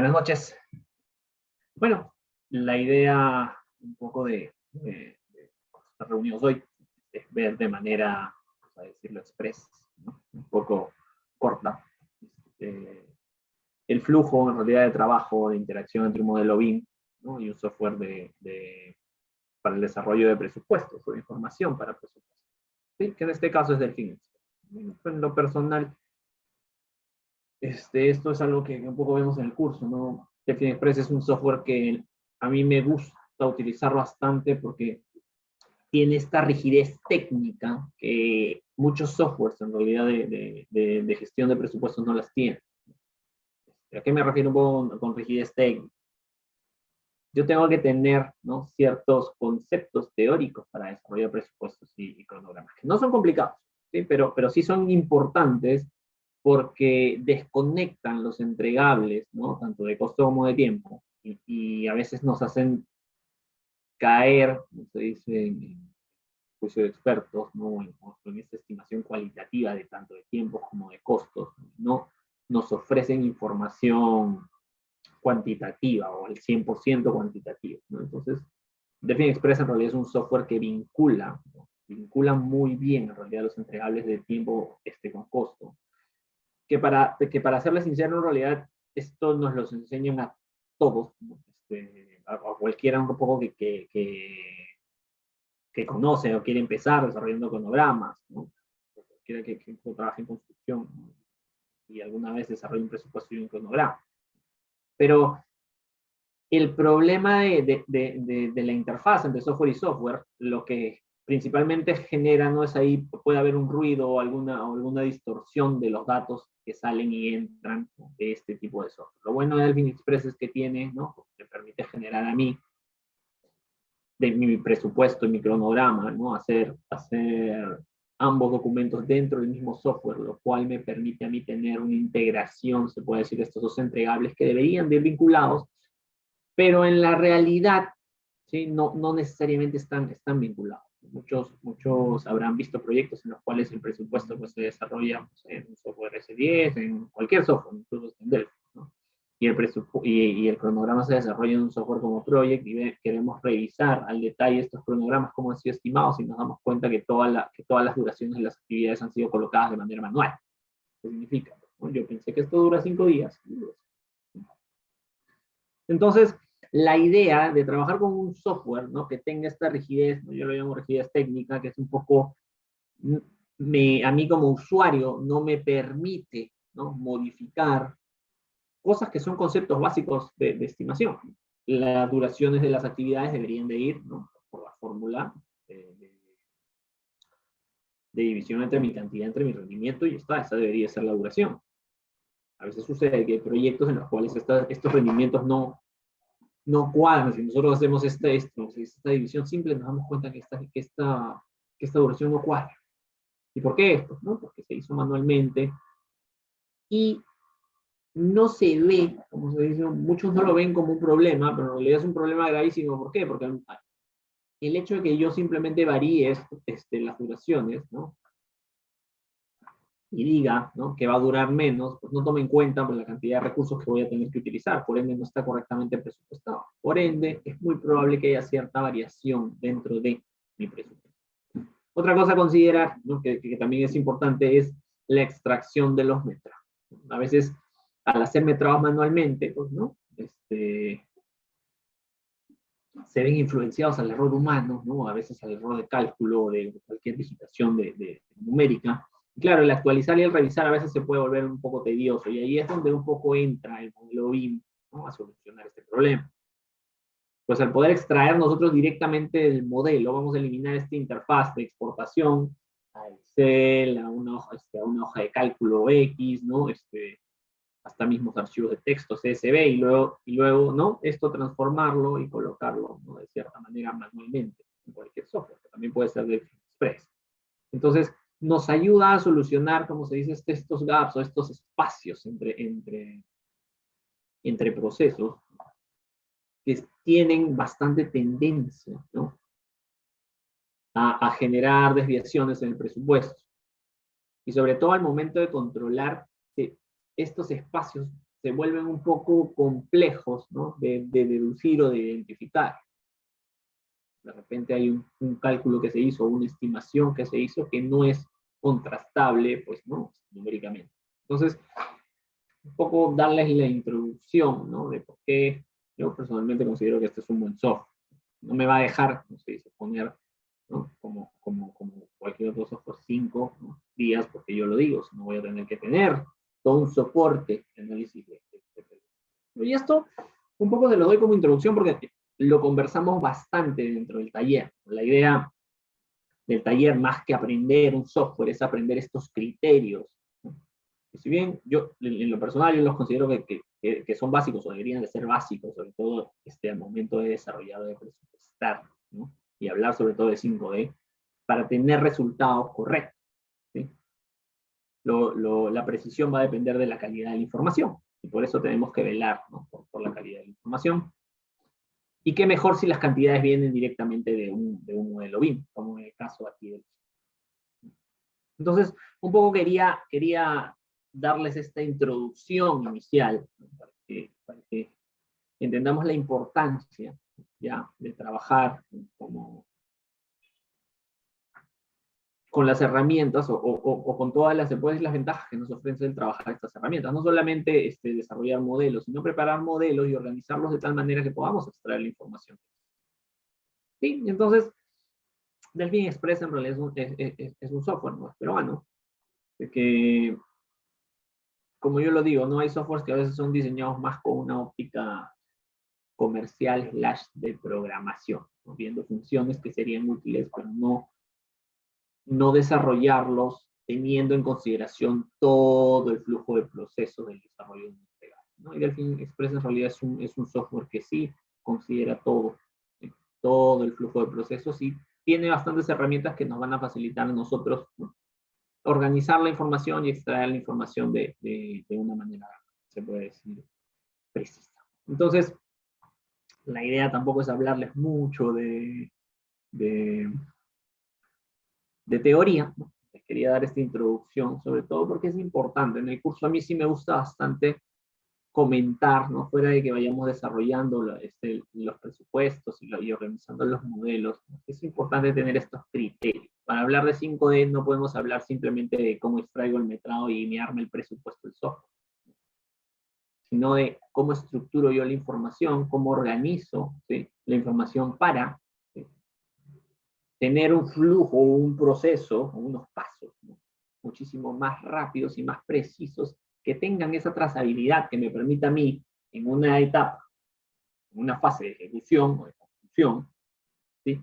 Buenas noches. Bueno, la idea un poco de estar reunidos hoy es ver de manera, vamos a decirlo, express, ¿no? Un poco corta, eh, el flujo en realidad de trabajo, de interacción entre un modelo BIM, ¿no? Y un software para el desarrollo de presupuestos o de información para presupuestos, ¿sí? Que en este caso es Delfin. En lo personal, esto es algo que un poco vemos en el curso, ¿no? Delfin Express es un software que a mí me gusta utilizar bastante porque tiene esta rigidez técnica que muchos softwares en realidad de gestión de presupuestos no las tienen. ¿A qué me refiero un poco con rigidez técnica? Yo tengo que tener, ¿no?, ciertos conceptos teóricos para desarrollar presupuestos y cronogramas, que no son complicados, ¿sí? Pero sí son importantes porque desconectan los entregables, ¿no?, tanto de costo como de tiempo, y a veces nos hacen caer, como se dice en juicio de expertos, ¿no?, en esta estimación cualitativa de tanto de tiempos como de costos, ¿no? Nos ofrecen información cuantitativa o al 100% cuantitativa, ¿no? Entonces, Delfin Express en realidad es un software que vincula, ¿no?, vincula muy bien en realidad los entregables de tiempo con costo, que para serles sincero, en realidad esto nos los enseñan a todos, ¿no? A cualquiera un poco que conoce o quiere empezar desarrollando cronogramas, ¿no? Cualquiera que trabaje en construcción, ¿no?, y alguna vez desarrolle un presupuesto y un cronograma. Pero el problema de la interfaz entre software y software, lo que principalmente genera, no es ahí, puede haber un ruido o alguna distorsión de los datos que salen y entran de este tipo de software. Lo bueno de Delfin Express es que tiene, ¿no?, me permite generar a mí, de mi presupuesto y mi cronograma, ¿no?, hacer ambos documentos dentro del mismo software, lo cual me permite a mí tener una integración, se puede decir, de estos dos entregables que deberían de ir vinculados, pero en la realidad, ¿sí?, no necesariamente están vinculados. Muchos habrán visto proyectos en los cuales el presupuesto pues, se desarrolla, pues, en un software S10, en cualquier software, incluso en Delphi, ¿no? Y el cronograma se desarrolla en un software como Project y queremos revisar al detalle estos cronogramas, cómo han sido estimados, y nos damos cuenta que todas las duraciones de las actividades han sido colocadas de manera manual. ¿Qué significa? ¿No? Yo pensé que esto dura 5 días. Entonces, la idea de trabajar con un software, ¿no?, que tenga esta rigidez, ¿no?, yo lo llamo rigidez técnica, que es un poco, a mí como usuario no me permite, ¿no?, modificar cosas que son conceptos básicos de estimación. Las duraciones de las actividades deberían de ir, ¿no?, por la fórmula de división entre mi cantidad, entre mi rendimiento, y esa debería ser la duración. A veces sucede que hay proyectos en los cuales estos rendimientos no cuadran. Si nosotros hacemos esta división simple, nos damos cuenta que esta duración no cuadra. ¿Y por qué esto? ¿No? Porque se hizo manualmente y no se ve, como se dice, muchos no lo ven como un problema, pero en realidad es un problema gravísimo. ¿Por qué? Porque el hecho de que yo simplemente varíe las duraciones, ¿no?, y diga, ¿no?, que va a durar menos, pues no tome en cuenta, pues, la cantidad de recursos que voy a tener que utilizar, por ende no está correctamente presupuestado. Por ende, es muy probable que haya cierta variación dentro de mi presupuesto. Otra cosa a considerar, ¿no?, que también es importante, es la extracción de los metrados. A veces, al hacer metrados manualmente, pues, ¿no?, se ven influenciados al error humano, ¿no?, a veces al error de cálculo o de cualquier digitación de numérica. Claro, el actualizar y el revisar a veces se puede volver un poco tedioso, y ahí es donde un poco entra el modelo BIM, ¿no?, a solucionar este problema. Pues al poder extraer nosotros directamente el modelo, vamos a eliminar esta interfaz de exportación a Excel, a una hoja de cálculo X, ¿no?, hasta mismos archivos de texto CSV, y luego, ¿no?, esto transformarlo y colocarlo, ¿no?, de cierta manera manualmente en cualquier software, que también puede ser de Express. Entonces, nos ayuda a solucionar, como se dice, estos gaps o estos espacios entre procesos que tienen bastante tendencia, ¿no?, a generar desviaciones en el presupuesto. Y sobre todo al momento de controlar que estos espacios se vuelven un poco complejos, ¿no? de deducir o de identificar. De repente hay un cálculo que se hizo, una estimación que se hizo que no es contrastable, pues, ¿no? Numéricamente. Entonces, un poco darles la introducción, ¿no? De por qué yo personalmente considero que este es un buen software. No me va a dejar, no sé, poner, ¿no? Como cualquier otro software 5, ¿no? días, porque yo lo digo, si no voy a tener que tener todo un soporte de análisis y esto un poco se lo doy como introducción porque lo conversamos bastante dentro del taller. La idea del taller, más que aprender un software, es aprender estos criterios. Y si bien yo, en lo personal, yo los considero que son básicos o deberían de ser básicos, sobre todo al momento de desarrollar, de presupuestar, ¿no? Y hablar sobre todo de 5D, para tener resultados correctos. ¿Sí? La precisión va a depender de la calidad de la información, y por eso tenemos que velar, ¿no? por la calidad de la información. Y qué mejor si las cantidades vienen directamente de un modelo BIM, como en el caso aquí. Entonces, un poco quería darles esta introducción inicial, ¿no? para que entendamos la importancia, ¿ya? de trabajar con las herramientas o con todas las ventajas que nos ofrece el trabajar estas herramientas. No solamente desarrollar modelos, sino preparar modelos y organizarlos de tal manera que podamos extraer la información. ¿Sí? Entonces, Delfin Express en realidad es un software, ¿no? peruano, que, como yo lo digo, no hay softwares que a veces son diseñados más con una óptica comercial / de programación, ¿no? Viendo funciones que serían útiles, pero no desarrollarlos teniendo en consideración todo el flujo de procesos del desarrollo integral, ¿no? Y Delfin Express en realidad es un software que sí considera todo, ¿sí? todo el flujo de procesos y tiene bastantes herramientas que nos van a facilitar a nosotros, ¿no? organizar la información y extraer la información de una manera, se puede decir, precisa. Entonces, la idea tampoco es hablarles mucho de teoría, ¿no? Les quería dar esta introducción, sobre todo porque es importante. En el curso a mí sí me gusta bastante comentar, ¿no? fuera de que vayamos desarrollando los presupuestos y organizando los modelos, ¿no? Es importante tener estos criterios. Para hablar de 5D no podemos hablar simplemente de cómo extraigo el metrado y me arma el presupuesto del software, sino de cómo estructuro yo la información, cómo organizo, ¿sí? la información para, ¿sí? tener un flujo, un proceso, unos pasos, ¿no? muchísimo más rápidos y más precisos, que tengan esa trazabilidad que me permita a mí, en una etapa, en una fase de ejecución o de construcción, ¿sí?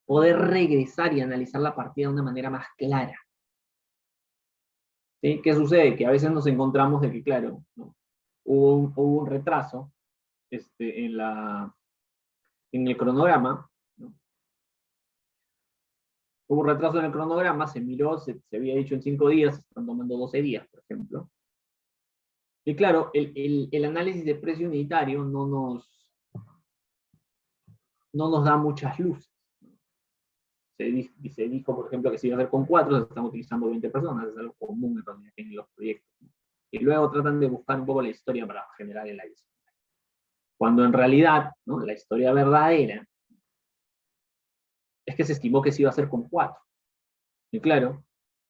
poder regresar y analizar la partida de una manera más clara. ¿Sí? ¿Qué sucede? Que a veces nos encontramos de que, claro, ¿no? hubo un retraso en el cronograma, ¿no? Hubo un retraso en el cronograma, se miró, se había dicho en 5 días, se están tomando 12 días, por ejemplo. Y claro, el análisis de precio unitario no nos da muchas luces. Se dijo, por ejemplo, que se iba a hacer con 4, se están utilizando 20 personas, es algo común en realidad en los proyectos. Y luego tratan de buscar un poco la historia para generar el ISO. Cuando en realidad, ¿no? la historia verdadera es que se estimó que se iba a hacer con 4. Y claro,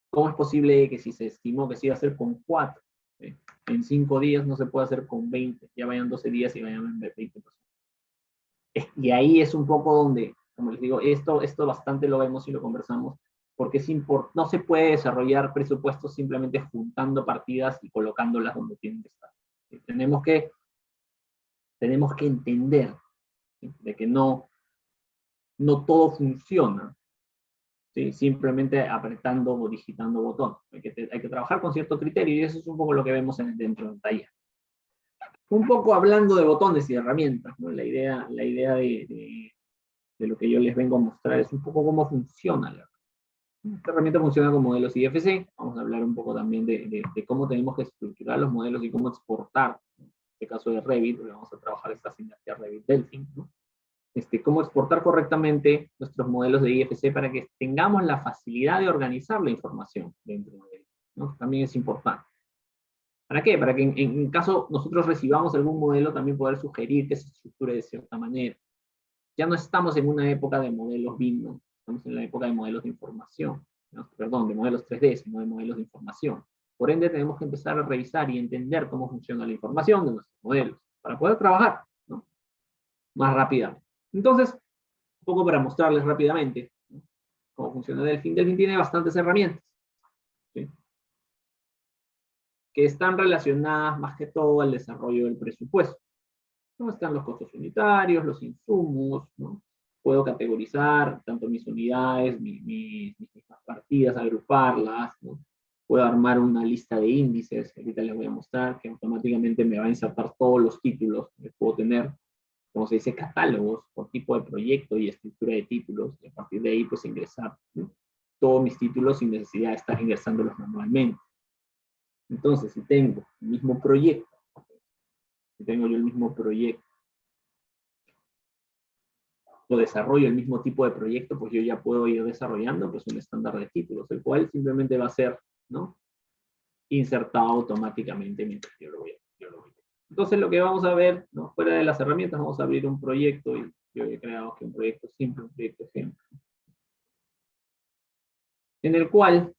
¿cómo es posible que si se estimó que se iba a hacer con 4, en 5 días no se puede hacer con 20? Ya vayan 12 días y vayan 20 personas. Y ahí es un poco donde, como les digo, esto bastante lo vemos y lo conversamos, porque no se puede desarrollar presupuestos simplemente juntando partidas y colocándolas donde tienen que estar. ¿Sí? Tenemos que entender, ¿sí? de que no todo funciona, ¿sí? simplemente apretando o digitando botones. Hay que trabajar con cierto criterio y eso es un poco lo que vemos dentro del taller. Un poco hablando de botones y herramientas, ¿no? La idea de lo que yo les vengo a mostrar es un poco cómo funciona. Esta herramienta funciona con modelos IFC. Vamos a hablar un poco también de cómo tenemos que estructurar los modelos y cómo exportar. En este caso de Revit, porque vamos a trabajar esta sinergia Revit-Delfin, ¿no? Cómo exportar correctamente nuestros modelos de IFC para que tengamos la facilidad de organizar la información dentro de él, ¿no? También es importante. ¿Para qué? Para que en caso nosotros recibamos algún modelo, también poder sugerir que se estructure de cierta manera. Ya no estamos en una época de modelos BIM, ¿no? Estamos en la época de modelos de información, ¿no? Perdón, de modelos 3D, sino de modelos de información. Por ende, tenemos que empezar a revisar y entender cómo funciona la información de nuestros modelos, para poder trabajar, ¿no? Más rápidamente. Entonces, un poco para mostrarles rápidamente, ¿no?, cómo funciona Delfin. Delfin tiene bastantes herramientas, ¿sí?, que están relacionadas más que todo al desarrollo del presupuesto. ¿No? Están los costos unitarios, los insumos, ¿no? Puedo categorizar tanto mis unidades, mis partidas, agruparlas, ¿no? Puedo armar una lista de índices, que ahorita les voy a mostrar, que automáticamente me va a insertar todos los títulos que puedo tener, como se dice, catálogos por tipo de proyecto y estructura de títulos, y a partir de ahí pues ingresar, ¿no?, todos mis títulos sin necesidad de estar ingresándolos manualmente. Entonces, si tengo el mismo proyecto, o desarrollo el mismo tipo de proyecto, pues yo ya puedo ir desarrollando pues un estándar de títulos, el cual simplemente va a ser, ¿no?, insertado automáticamente mientras yo lo voy a. Entonces lo que vamos a ver, ¿no?, fuera de las herramientas, vamos a abrir un proyecto, y yo he creado aquí un proyecto simple, un proyecto ejemplo, en el cual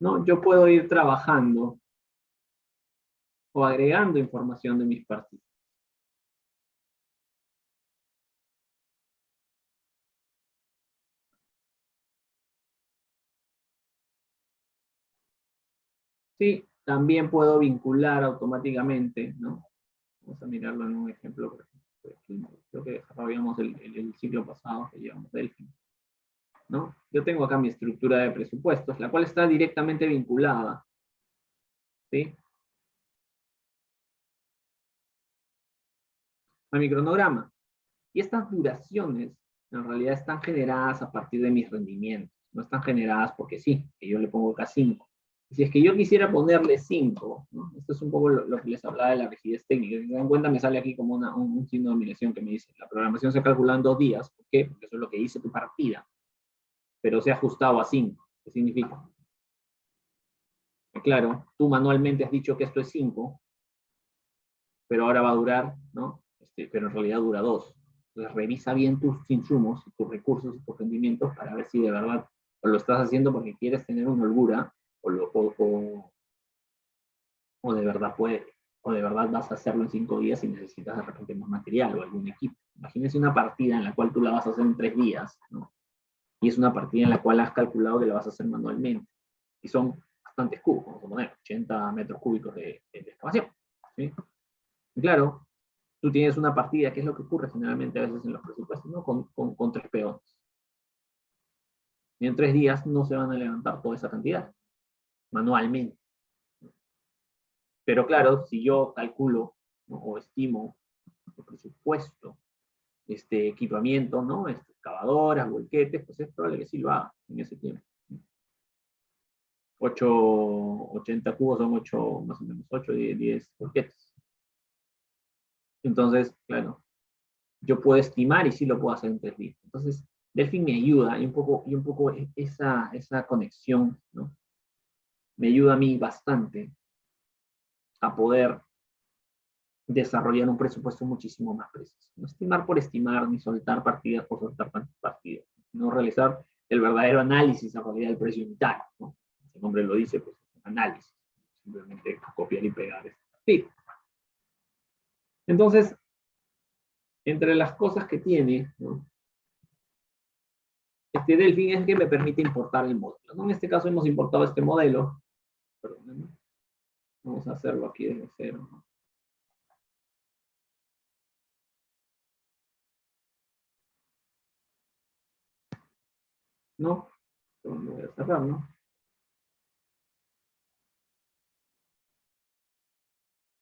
¿no?, yo puedo ir trabajando o agregando información de mis partidas. Sí, también puedo vincular automáticamente, ¿no? Vamos a mirarlo en un ejemplo, por ejemplo, creo que desarrollamos el ciclo pasado que llevamos Delphi, ¿no? Yo tengo acá mi estructura de presupuestos, la cual está directamente vinculada, ¿sí?, a mi cronograma. Y estas duraciones en realidad están generadas a partir de mis rendimientos, no están generadas porque sí, que yo le pongo acá 5. Si es que yo quisiera ponerle 5, ¿no?, esto es un poco lo que les hablaba de la rigidez técnica. Si se dan cuenta, me sale aquí como un signo de admiración que me dice, la programación se calcula en 2 días. ¿Por qué? Porque eso es lo que dice tu partida, pero se ha ajustado a 5. ¿Qué significa? Claro, tú manualmente has dicho que esto es 5, pero ahora va a durar, ¿no? Pero en realidad dura 2. Entonces revisa bien tus insumos, tus recursos y tus rendimientos para ver si de verdad o lo estás haciendo porque quieres tener una holgura o de verdad puede, o de verdad vas a hacerlo en 5 días y necesitas de repente más material o algún equipo. Imagínense una partida en la cual tú la vas a hacer en 3 días, ¿no? Y es una partida en la cual has calculado que la vas a hacer manualmente. Y son bastantes cubos, vamos a poner 80 metros cúbicos de excavación, ¿sí? Y claro, tú tienes una partida, que es lo que ocurre generalmente a veces en los presupuestos, ¿no?, con 3 peones. Y en 3 días no se van a levantar toda esa cantidad, manualmente. Pero claro, si yo calculo, ¿no?, o estimo el presupuesto, equipamiento, ¿no?, excavadoras, volquetes, pues es probable que sí lo haga en ese tiempo. 80 cubos son 8, más o menos 8, 10 volquetes. Entonces, claro, yo puedo estimar y sí lo puedo hacer en 3 días. Entonces, Delphi me ayuda y un poco esa conexión, ¿no?, me ayuda a mí bastante a poder desarrollar un presupuesto muchísimo más preciso. No estimar por estimar, ni soltar partidas por soltar partidas, sino realizar el verdadero análisis a realidad del precio unitario, ¿no? El nombre lo dice, pues análisis. Simplemente copiar y pegar este partido. Entonces, entre las cosas que tiene, ¿no?, Delphi es que me permite importar el modelo, ¿no? En este caso hemos importado este modelo. Perdón, ¿no? Vamos a hacerlo aquí desde cero, ¿no? ¿No? Entonces, voy a cerrar, ¿no?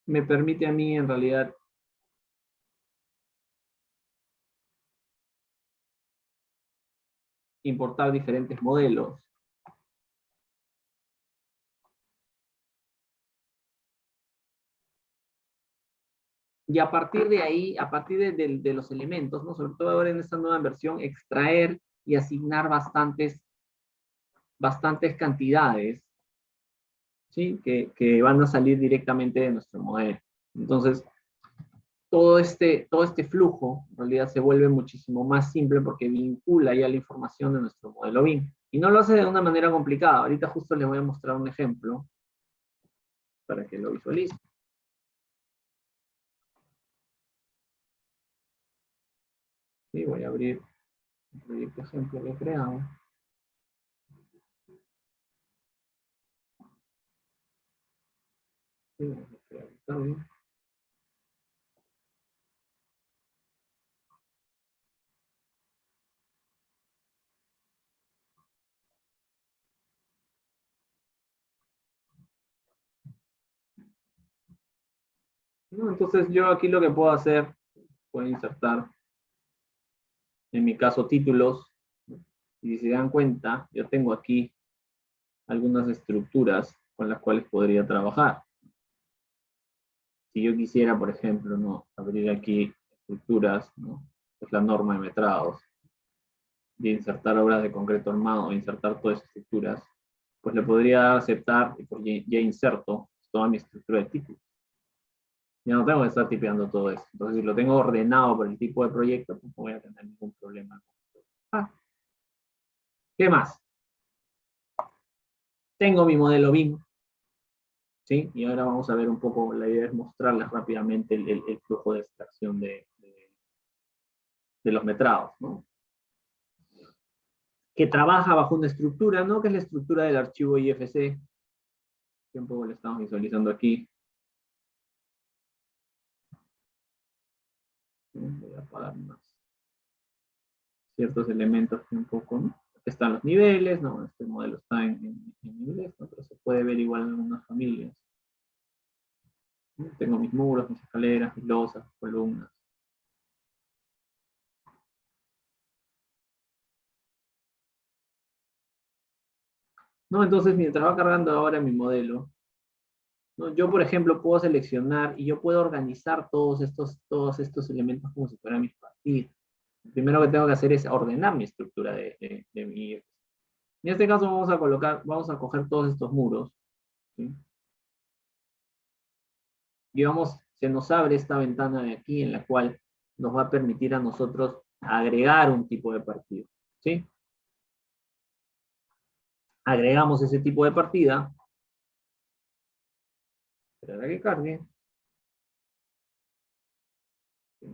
Me permite a mí en realidad importar diferentes modelos. Y a partir de ahí, a partir de los elementos, ¿no?, sobre todo ahora en esta nueva versión, extraer y asignar bastantes bastantes cantidades, ¿sí? Que van a salir directamente de nuestro modelo. Entonces, todo este flujo en realidad se vuelve muchísimo más simple porque vincula ya la información de nuestro modelo BIM. Y no lo hace de una manera complicada. Ahorita justo les voy a mostrar un ejemplo para que lo visualicen. Sí, voy a abrir el proyecto ejemplo que he creado. Sí, vamos a crear el cambio. ¿No? Entonces yo aquí lo que puedo hacer, puedo insertar, en mi caso, títulos. Y si se dan cuenta, yo tengo aquí algunas estructuras con las cuales podría trabajar. Si yo quisiera, por ejemplo, ¿no? Abrir aquí estructuras, ¿no? Es la norma de metrados, de insertar obras de concreto armado, insertar todas esas estructuras, pues le podría dar a aceptar y porque ya inserto toda mi estructura de títulos. Ya no tengo que estar tipeando todo eso. Entonces, si lo tengo ordenado por el tipo de proyecto, pues no voy a tener ningún problema. ¿Qué más? Tengo mi modelo BIM, ¿sí? Y ahora vamos a ver un poco, la idea es mostrarles rápidamente el flujo de extracción de los metrados, ¿no? Que trabaja bajo una estructura, ¿no? Que es la estructura del archivo IFC. Que un poco lo estamos visualizando aquí. Voy a apagar más ciertos elementos que un poco, ¿no? Aquí están los niveles, ¿no? Este modelo está en inglés, ¿no? Pero se puede ver igual en algunas familias. ¿No? Tengo mis muros, mis escaleras, mis losas, columnas. ¿No? Entonces, mientras va cargando ahora mi modelo, ¿no? Yo, por ejemplo, puedo seleccionar y yo puedo organizar todos estos elementos como si fueran mis partidas. Lo primero que tengo que hacer es ordenar mi estructura de mi... En este caso vamos a coger todos estos muros, ¿sí? Y se nos abre esta ventana de aquí en la cual nos va a permitir a nosotros agregar un tipo de partido, ¿sí? Agregamos ese tipo de partida, esperar a que cargue. ¿Sí?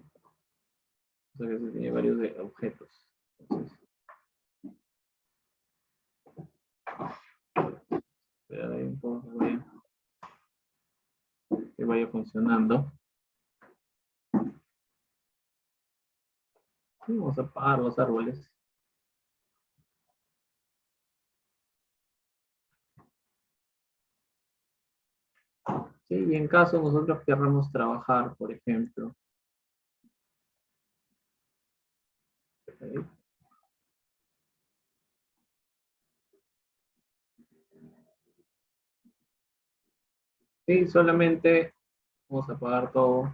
O sea que se tiene varios objetos. Entonces, esperar ahí un poco que vaya funcionando. Sí, vamos a apagar los árboles. Sí, y en caso nosotros querramos trabajar, por ejemplo, sí, solamente vamos a apagar todo.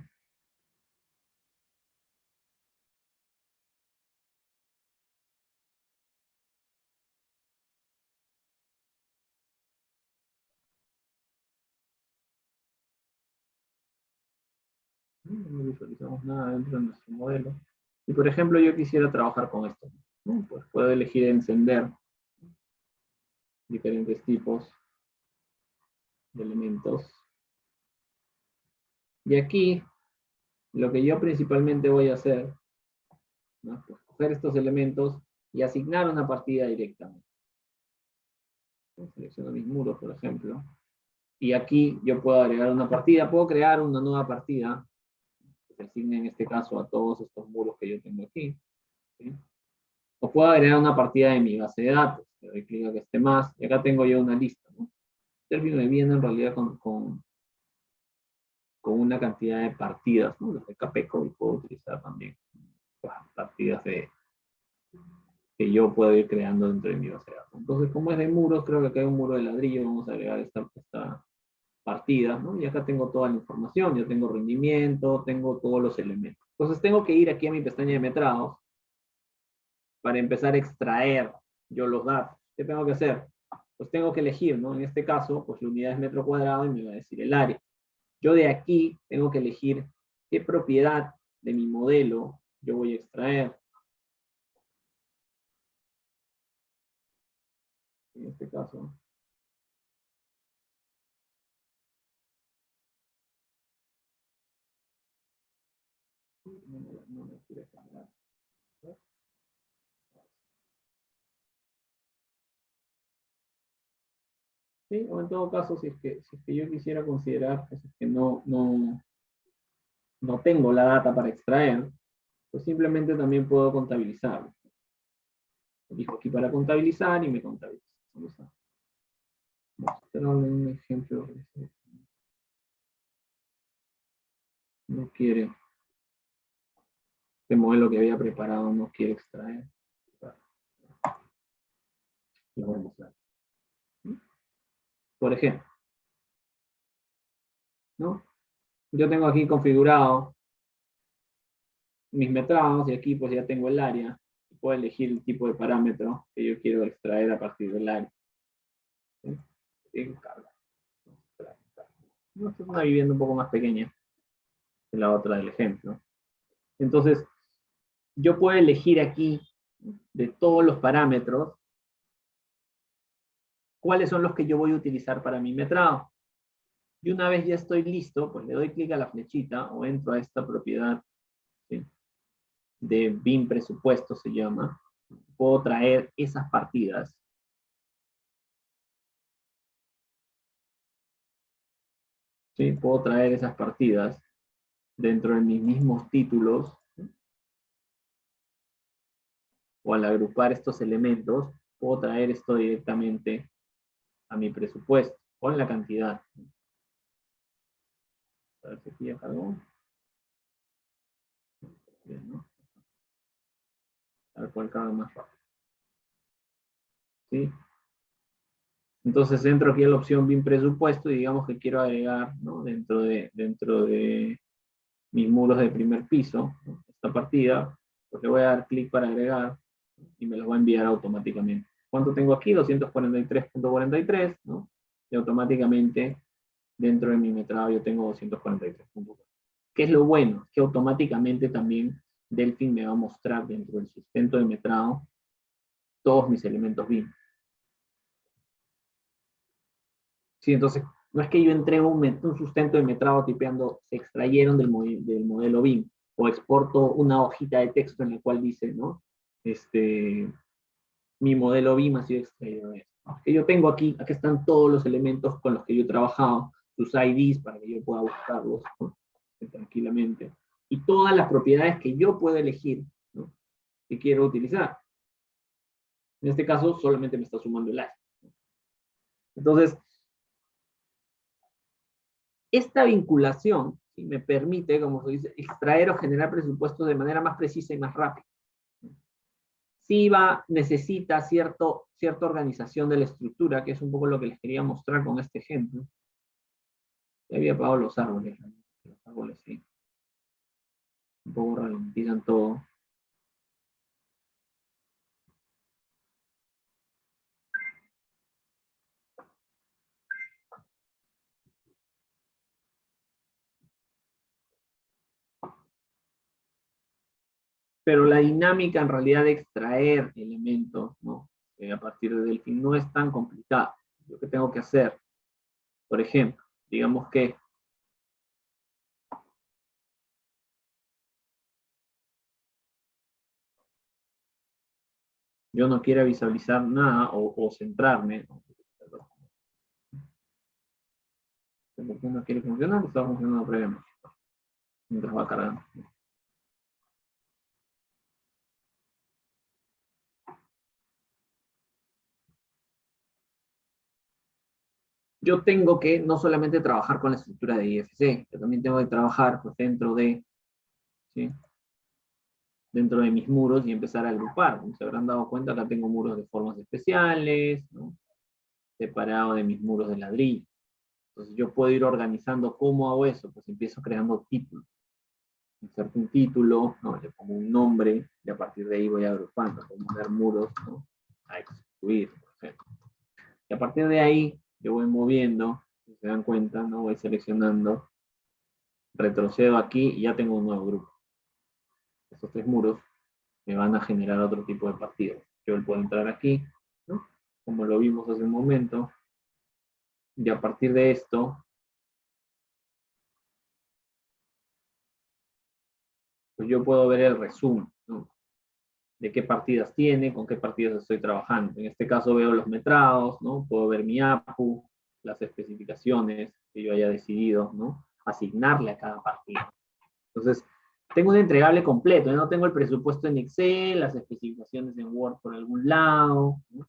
No visualizamos nada dentro de nuestro modelo. Y por ejemplo, yo quisiera trabajar con esto, ¿no? Pues puedo elegir encender diferentes tipos de elementos. Y aquí, lo que yo principalmente voy a hacer, ¿no? Pues coger estos elementos y asignar una partida directamente. Selecciono mis muros, por ejemplo. Y aquí yo puedo agregar una partida, puedo crear una nueva partida, que se asigne en este caso a todos estos muros que yo tengo aquí, ¿sí? O puedo agregar una partida de mi base de datos, le doy clic a que esté más, y acá tengo yo una lista, ¿no? Término de viene en realidad con una cantidad de partidas, ¿no? Los de Capeco y puedo utilizar también partidas que yo puedo ir creando dentro de mi base de datos. Entonces, como es de muros, creo que acá hay un muro de ladrillo, vamos a agregar esta partida, ¿no? Y acá tengo toda la información, yo tengo rendimiento, tengo todos los elementos. Entonces tengo que ir aquí a mi pestaña de metrados para empezar a extraer yo los datos. ¿Qué tengo que hacer? pues tengo que elegir, ¿no? En este caso, pues la unidad es metro cuadrado y me va a decir el área. Yo de aquí tengo que elegir qué propiedad de mi modelo yo voy a extraer. En este caso. No me quiere generar. Sí, o en todo caso, si es que yo quisiera considerar pues, que no tengo la data para extraer, pues simplemente también puedo contabilizarlo. Elijo aquí para contabilizar y me contabiliza. Vamos a mostrar un ejemplo. No quiere. Este modelo que había preparado no quiere extraer. Lo voy a mostrar. Por ejemplo, ¿no? Yo tengo aquí configurado mis metrados y aquí pues ya tengo el área. Puedo elegir el tipo de parámetro que yo quiero extraer a partir del área. ¿Sí? No, esta es una vivienda un poco más pequeña que la otra del ejemplo. Entonces, yo puedo elegir aquí de todos los parámetros cuáles son los que yo voy a utilizar para mi metrado. Y una vez ya estoy listo, pues le doy clic a la flechita o entro a esta propiedad, ¿sí? De BIM presupuesto se llama. Puedo traer esas partidas. ¿Sí? Puedo traer esas partidas dentro de mis mismos títulos, ¿sí? O al agrupar estos elementos, puedo traer esto directamente a mi presupuesto, con la cantidad. A ver si aquí ya cargó. Bien, ¿no? A ver cuál carga más rápido. ¿Sí? Entonces entro aquí a la opción BIM presupuesto y digamos que quiero agregar, ¿no? dentro de mis muros de primer piso, ¿no? Esta partida, pues le voy a dar clic para agregar y me los va a enviar automáticamente. ¿Cuánto tengo aquí? 243.43, ¿no? Y automáticamente dentro de mi metrado yo tengo 243.4. ¿Qué es lo bueno? Que automáticamente también Delfin me va a mostrar dentro del sustento de metrado todos mis elementos BIM. Sí, entonces, no es que yo entrego un sustento de metrado tipeando, se extrayeron del modelo BIM, o exporto una hojita de texto en la cual dice, ¿no? Mi modelo BIM ha sido extraído de esto. ¿No? Que yo tengo aquí están todos los elementos con los que yo he trabajado, sus IDs para que yo pueda buscarlos, ¿no? Tranquilamente. Y todas las propiedades que yo puedo elegir, ¿no? Que quiero utilizar. En este caso, solamente me está sumando el ASI. Entonces, esta vinculación, ¿sí? Me permite, como se dice, extraer o generar presupuestos de manera más precisa y más rápida. Sí necesita cierta organización de la estructura, que es un poco lo que les quería mostrar con este ejemplo. Ya había apagado los árboles. Los árboles sí. Un poco ralentizan todo. Pero la dinámica en realidad de extraer elementos, ¿no? A partir de Delfin no es tan complicada. Lo que tengo que hacer, por ejemplo, digamos que yo no quiera visualizar nada o centrarme. ¿Por qué no quiere funcionar? Está funcionando previamente. Mientras va cargando. Yo tengo que no solamente trabajar con la estructura de IFC, yo también tengo que trabajar pues, ¿sí? dentro de mis muros y empezar a agrupar. Como se habrán dado cuenta, acá tengo muros de formas especiales, ¿no? Separado de mis muros de ladrillo. Entonces yo puedo ir organizando cómo hago eso, pues empiezo creando títulos. Inserto un título, ¿no? Le pongo un nombre y a partir de ahí voy agrupando, como poner muros, ¿no? A excluir, por ejemplo. Y a partir de ahí, yo voy moviendo, si se dan cuenta, ¿no? Voy seleccionando, retrocedo aquí y ya tengo un nuevo grupo. Estos 3 muros me van a generar otro tipo de partidos. Yo puedo entrar aquí, ¿no? Como lo vimos hace un momento, y a partir de esto, pues yo puedo ver el resumen, ¿no? De qué partidas tiene, con qué partidas estoy trabajando. En este caso veo los metrados, ¿no? Puedo ver mi APU, las especificaciones que yo haya decidido, ¿no? Asignarle a cada partida. Entonces, tengo un entregable completo, ¿no? Tengo el presupuesto en Excel, las especificaciones en Word por algún lado, ¿no?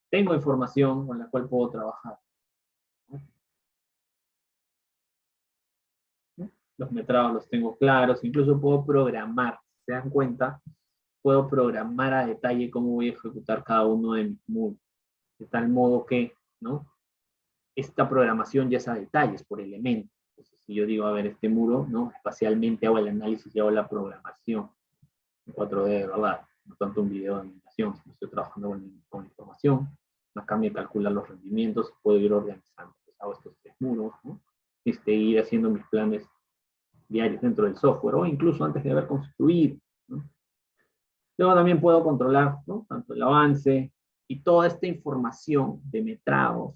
Tengo información con la cual puedo trabajar, ¿no? Los metrados los tengo claros, incluso puedo programar, ¿se dan cuenta? Puedo programar a detalle cómo voy a ejecutar cada uno de mis módulos, de tal modo que, ¿no? Esta programación ya es a detalles por elemento. Entonces, si yo digo, a ver, este muro, ¿no? Espacialmente hago el análisis y hago la programación en 4D, ¿verdad? No tanto un video de animación, sino estoy trabajando con información. Acá me calcula los rendimientos y puedo ir organizando. Pues hago estos 3 muros, ¿no? Ir haciendo mis planes diarios dentro del software, o incluso antes de haber construido, ¿no? Luego también puedo controlar, ¿no? Tanto el avance y toda esta información de metrados,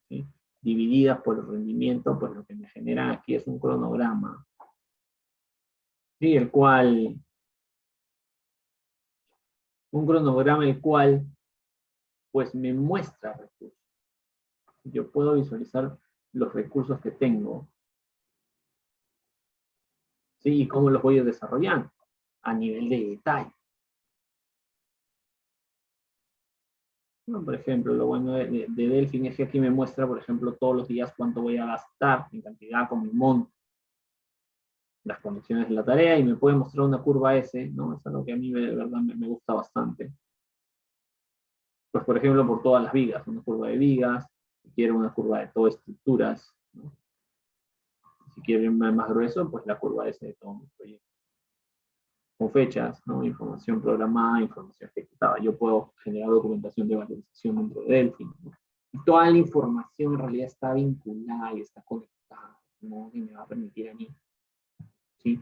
¿sí? Dividida por el rendimiento, pues lo que me genera aquí es un cronograma, ¿sí? El cual pues me muestra recursos. Yo puedo visualizar los recursos que tengo, ¿sí? Y cómo los voy desarrollando a nivel de detalle. ¿No? Por ejemplo, lo bueno de Delfin es que aquí me muestra, por ejemplo, todos los días cuánto voy a gastar en cantidad con mi monto, las condiciones de la tarea, y me puede mostrar una curva S, ¿no? Es algo que a mí de verdad me gusta bastante. Pues, por ejemplo, por todas las vigas, una curva de vigas, si quiero una curva de todo estructuras, ¿no? Si quiero irme más grueso, pues la curva S de todo mi proyecto. Con fechas, ¿no? Información programada, información ejecutada. Yo puedo generar documentación de valorización dentro de Delphi, ¿no? Y toda la información en realidad está vinculada y está conectada, ¿no? Y me va a permitir a mí, ¿sí?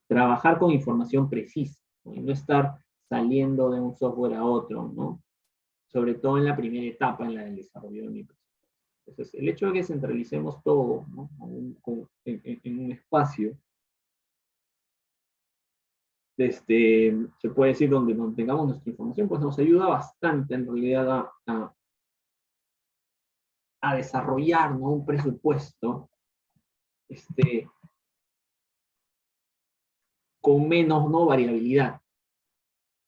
Trabajar con información precisa, ¿no? Y no estar saliendo de un software a otro, ¿no? Sobre todo en la primera etapa, en la del desarrollo de mi proceso. Entonces, el hecho de que centralicemos todo, ¿no? En un espacio, se puede decir, donde tengamos nuestra información, pues nos ayuda bastante en realidad a desarrollar, ¿no? Un presupuesto con menos, ¿no? Variabilidad.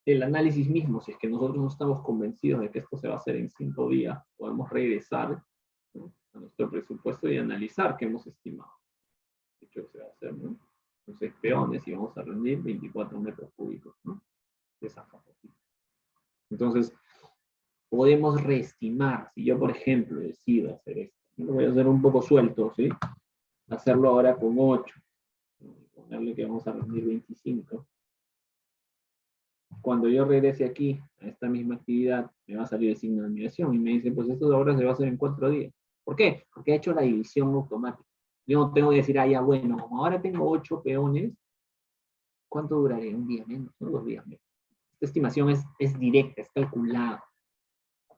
El análisis mismo, si es que nosotros no estamos convencidos de que esto se va a hacer en 5 días, podemos regresar, ¿no? A nuestro presupuesto y analizar qué hemos estimado. De hecho, se va a hacer, ¿no? Entonces, peones, y vamos a rendir 24 metros cúbicos, ¿no? De esa forma. Entonces, podemos reestimar. Si yo, por ejemplo, decido hacer esto, lo voy a hacer un poco suelto, ¿sí? Hacerlo ahora con 8. Ponerle que vamos a rendir 25. Cuando yo regrese aquí, a esta misma actividad, me va a salir el signo de admiración y me dice, pues esto ahora se va a hacer en 4 días. ¿Por qué? Porque ha hecho la división automática. Yo no tengo que decir, ya bueno, como ahora tengo 8 peones, ¿cuánto duraré? Un día menos, ¿no? 2 días menos. Esta estimación es directa, es calculada.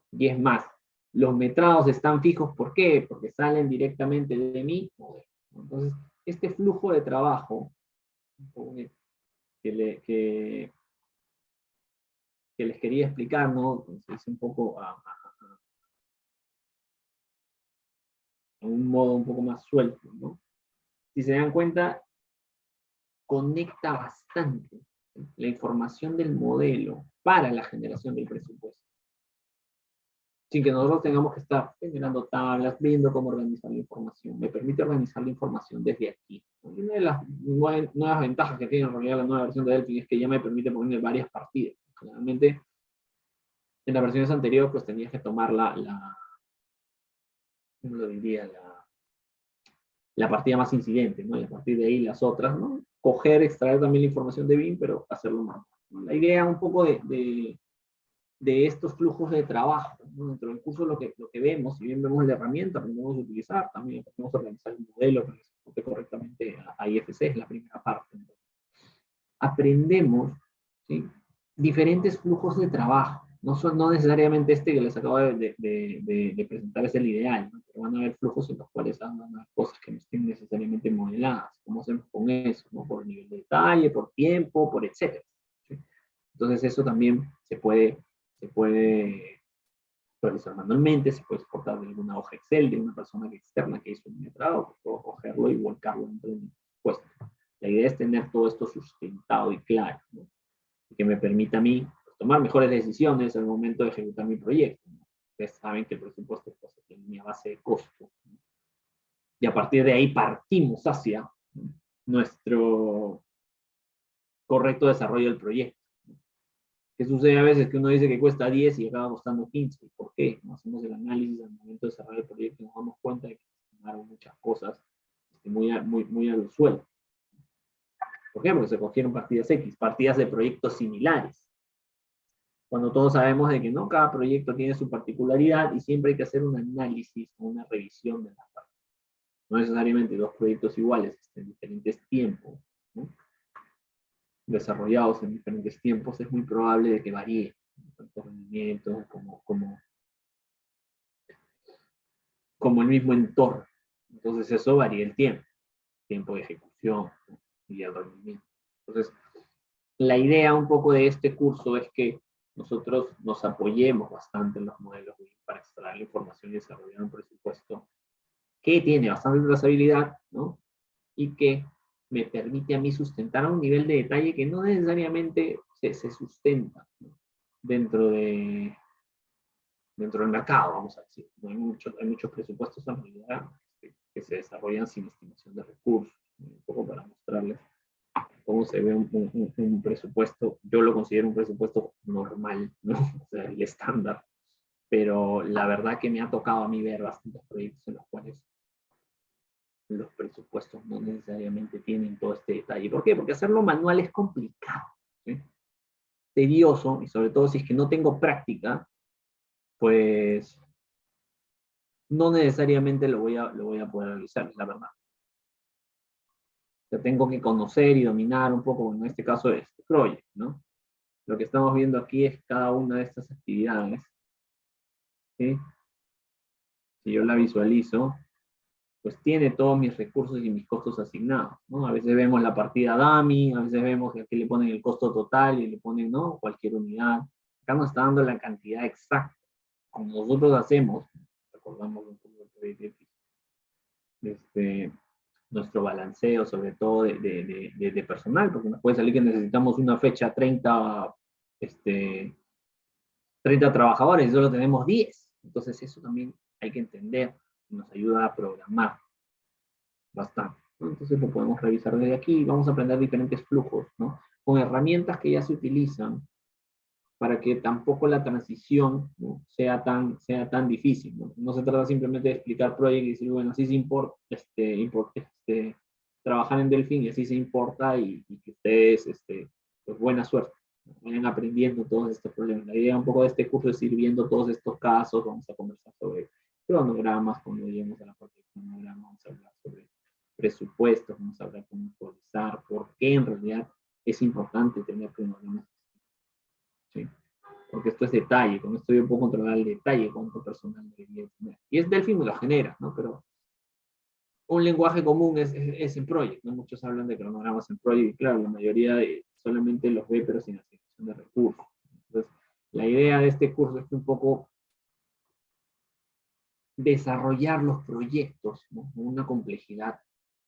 Y es más, los metrados están fijos, ¿por qué? Porque salen directamente de mi modelo. Entonces, este flujo de trabajo que les quería explicar, ¿no? Entonces, un poco a un modo un poco más suelto, ¿no? Si se dan cuenta, conecta bastante la información del modelo para la generación del presupuesto, sin que nosotros tengamos que estar generando tablas, viendo cómo organizar la información. Me permite organizar la información desde aquí. Y una de las nuevas ventajas que tiene en realidad la nueva versión de Delphi es que ya me permite poner varias partidas. Generalmente, en las versiones anteriores, pues tenías que tomar ¿cómo lo diría? La partida más incidente, ¿no? Y a partir de ahí las otras, ¿no? Coger, extraer también la información de BIM, pero hacerlo más. ¿No? La idea un poco de de estos flujos de trabajo, ¿no? Dentro del curso lo que vemos, si bien vemos la herramienta, aprendemos a utilizar, también aprendemos a organizar el modelo para que se ejecute correctamente a IFC, es la primera parte. Aprendemos, ¿sí?, diferentes flujos de trabajo. No necesariamente este que les acabo de presentar es el ideal, ¿no? Pero van a haber flujos en los cuales van a haber cosas que no estén necesariamente modeladas. ¿Cómo hacemos con eso? ¿No? Por nivel de detalle, por tiempo, por etcétera, ¿sí? Entonces eso también se puede realizar manualmente, se puede exportar de alguna hoja Excel de una persona externa que hizo un trabajo, o cogerlo y volcarlo dentro de mi puesto. La idea es tener todo esto sustentado y claro, ¿no? Y que me permita a mí tomar mejores decisiones al momento de ejecutar mi proyecto, ¿no? Ustedes saben que el presupuesto tiene una base de costo, ¿no? Y a partir de ahí partimos hacia, ¿no?, nuestro correcto desarrollo del proyecto. ¿Qué sucede a veces? Que uno dice que cuesta 10 y acaba costando 15. ¿Por qué? No hacemos el análisis al momento de cerrar el proyecto y nos damos cuenta de que se tomaron muchas cosas muy al suelo. ¿Por qué? Porque se cogieron partidas X, partidas de proyectos similares. Cuando todos sabemos de que no, cada proyecto tiene su particularidad y siempre hay que hacer un análisis o una revisión de las partes. No necesariamente dos proyectos iguales, en diferentes tiempos, ¿no?, desarrollados en diferentes tiempos, es muy probable de que varíe tanto rendimiento como el mismo entorno. Entonces eso varía el tiempo de ejecución, ¿no?, y el rendimiento. Entonces, la idea un poco de este curso es que nosotros nos apoyemos bastante en los modelos para extraer la información y desarrollar un presupuesto que tiene bastante trazabilidad, ¿no?, y que me permite a mí sustentar a un nivel de detalle que no necesariamente se sustenta, ¿no?, dentro del mercado, vamos a decir. Hay muchos presupuestos en realidad que se desarrollan sin estimación de recursos, ¿no? Un poco para mostrarles cómo se ve un presupuesto. Yo lo considero un presupuesto normal, ¿no? O sea, el estándar. Pero la verdad que me ha tocado a mí ver bastantes proyectos en los cuales los presupuestos no necesariamente tienen todo este detalle. ¿Por qué? Porque hacerlo manual es complicado, ¿sí?, tedioso, y sobre todo si es que no tengo práctica, pues no necesariamente lo voy a poder realizar, la verdad. O sea, tengo que conocer y dominar un poco, en este caso, este proyecto, ¿no? Lo que estamos viendo aquí es cada una de estas actividades, ¿sí? Si yo la visualizo, pues tiene todos mis recursos y mis costos asignados, ¿no? A veces vemos la partida dummy, a veces vemos que aquí le ponen el costo total y le ponen, ¿no?, cualquier unidad. Acá nos está dando la cantidad exacta. Como nosotros hacemos, recordamos un poco nuestro balanceo, sobre todo de personal, porque nos puede salir que necesitamos una fecha 30 trabajadores y solo tenemos 10. Entonces eso también hay que entender, nos ayuda a programar bastante, ¿no? Entonces lo podemos revisar desde aquí, vamos a aprender diferentes flujos, ¿no?, con herramientas que ya se utilizan para que tampoco la transición, ¿no?, sea tan difícil, ¿no? No se trata simplemente de explicar proyectos y decir, bueno, así se trabajar en Delfín y así se importa y que ustedes, pues buena suerte, ¿no?, vayan aprendiendo todos estos problemas. La idea un poco de este curso es ir viendo todos estos casos, vamos a conversar sobre cronogramas, cuando lleguemos a la parte de cronogramas, vamos a hablar sobre presupuestos, vamos a hablar cómo actualizar, por qué en realidad es importante tener cronogramas, ¿sí? Porque esto es detalle, con esto yo puedo controlar el detalle, cuánto personal debería tener. Y es Delphi me lo genera, ¿no? Pero un lenguaje común es en Project, ¿no? Muchos hablan de cronogramas en Project, y claro, la mayoría solamente los ve, pero sin asignación de recursos. Entonces, la idea de este curso es que un poco desarrollar los proyectos, ¿no?, con una complejidad,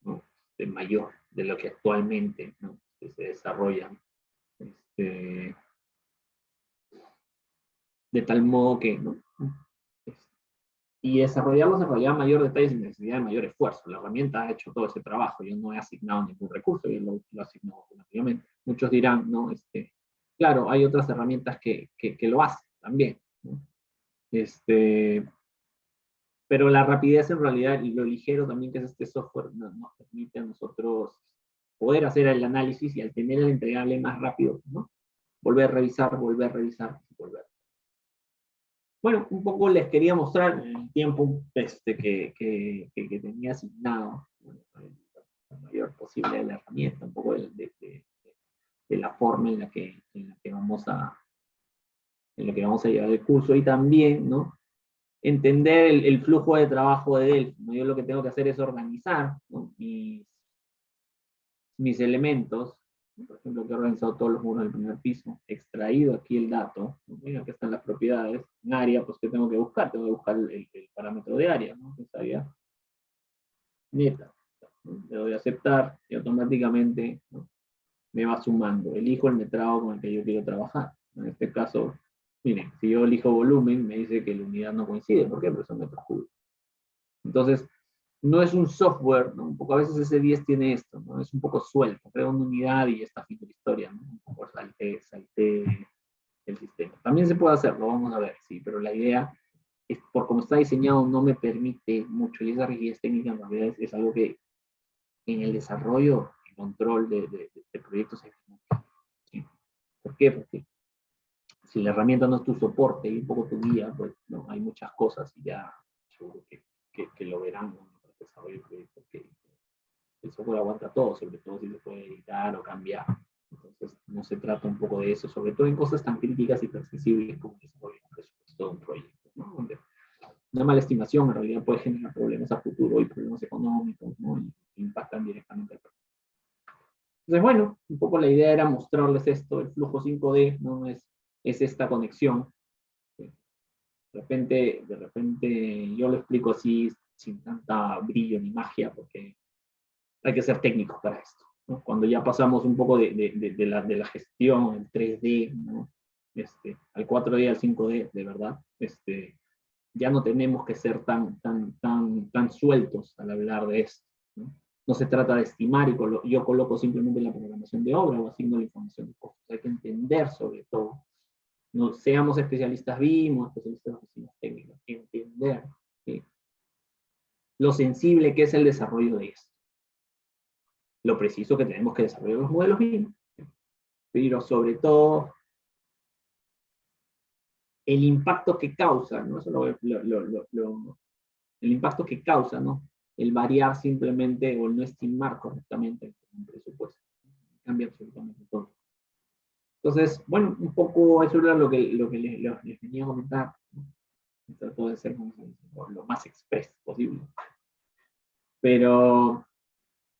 ¿no?, mayor de lo que actualmente, ¿no?, que se desarrollan. De tal modo que, ¿no?, y desarrollarlos en realidad a mayor detalle sin necesidad de mayor esfuerzo. La herramienta ha hecho todo ese trabajo, yo no he asignado ningún recurso, yo lo asigno automáticamente. Muchos dirán, ¿no?, claro, hay otras herramientas que lo hacen también, ¿no? Pero la rapidez en realidad y lo ligero también que es este software nos permite a nosotros poder hacer el análisis y al tener el entregable más rápido, ¿no?, volver a revisar, volver. bueno, un poco les quería mostrar el tiempo que tenía asignado, bueno, lo mayor posible de la herramienta, un poco de la forma en la que vamos a llevar el curso, y también, ¿no?, entender el flujo de trabajo de Delphi, ¿no? Yo lo que tengo que hacer es organizar, ¿no?, mis elementos. Por ejemplo, que he organizado todos los muros del primer piso, extraído aquí el dato, ¿no? Mira, aquí están las propiedades, en área, pues ¿qué tengo que buscar? Tengo que buscar el parámetro de área, ¿no? Esa área neta, ¿no? Le doy a aceptar y automáticamente, ¿no?, me va sumando. Elijo el metrado con el que yo quiero trabajar. En este caso, miren, si yo elijo volumen, me dice que la unidad no coincide. ¿Por qué? Porque son metros cúbicos. Entonces, no es un software, ¿no? Un poco a veces ese 10 tiene esto, ¿no? Es un poco suelto, creo una unidad y ya está fin de la historia, ¿no? Un poco salté el sistema. También se puede hacer, lo vamos a ver, sí, pero la idea es, por como está diseñado, no me permite mucho, y esa rigidez técnica en realidad es algo que en el desarrollo y control de proyectos es mucho, ¿sí? ¿Por qué? Porque si la herramienta no es tu soporte y un poco tu guía, pues no, hay muchas cosas y ya seguro que lo verán, ¿no?, en el desarrollo del proyecto, que el software aguanta todo, sobre todo si se puede editar o cambiar. Entonces, no se trata un poco de eso, sobre todo en cosas tan críticas y tan sensibles como el desarrollo de un presupuesto de un proyecto, ¿no?, donde una mala estimación en realidad puede generar problemas a futuro y problemas económicos, ¿no?, y impactan directamente al proyecto. Entonces, bueno, un poco la idea era mostrarles esto, el flujo 5D, ¿no? Es esta conexión. De repente yo lo explico así, sin tanta brillo ni magia, porque hay que ser técnicos para esto, ¿no? Cuando ya pasamos un poco de la gestión, el 3D, ¿no?, al 4D, al 5D, de verdad, ya no tenemos que ser tan sueltos al hablar de esto, ¿no? No se trata de estimar y yo coloco simplemente la programación de obra o asigno la información de costos. Hay que entender sobre todo. No seamos especialistas BIM o especialistas de oficinas técnicas. Entender, ¿sí?, lo sensible que es el desarrollo de esto. Lo preciso que tenemos que desarrollar los modelos BIM. Pero sobre todo, el impacto que causa, ¿no? Eso el impacto que causa, ¿no?, el variar simplemente o el no estimar correctamente un presupuesto. Cambia absolutamente todo. Entonces, bueno, un poco eso era lo que les venía a comentar, ¿no? Trato de ser lo más express posible. Pero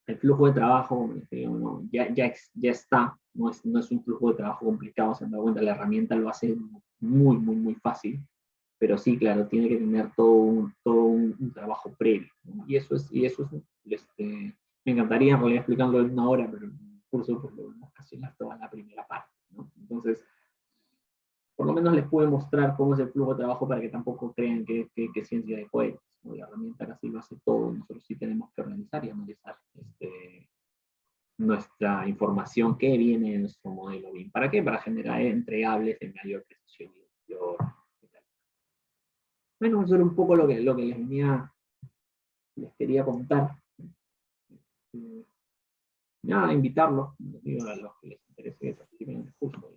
el flujo de trabajo, como les digo, ¿no?, ya está. No es un flujo de trabajo complicado, se han dado cuenta, la herramienta lo hace muy fácil. Pero sí, claro, tiene que tener todo un trabajo previo, ¿no? Y eso es, me encantaría en realidad explicarlo en una hora, pero en el curso pues lo vemos casi toda la primera parte, ¿no? Entonces, por lo menos les puedo mostrar cómo es el flujo de trabajo para que tampoco crean que es ciencia de juegos, ¿no? La herramienta casi lo hace todo, nosotros sí tenemos que organizar y analizar nuestra información que viene de nuestro modelo BIM. ¿Para qué? Para generar entregables de mayor precisión y mayor. Bueno, eso era un poco lo que les quería contar. Nada, invitarlos, digo, a los que les interese que participen en el curso,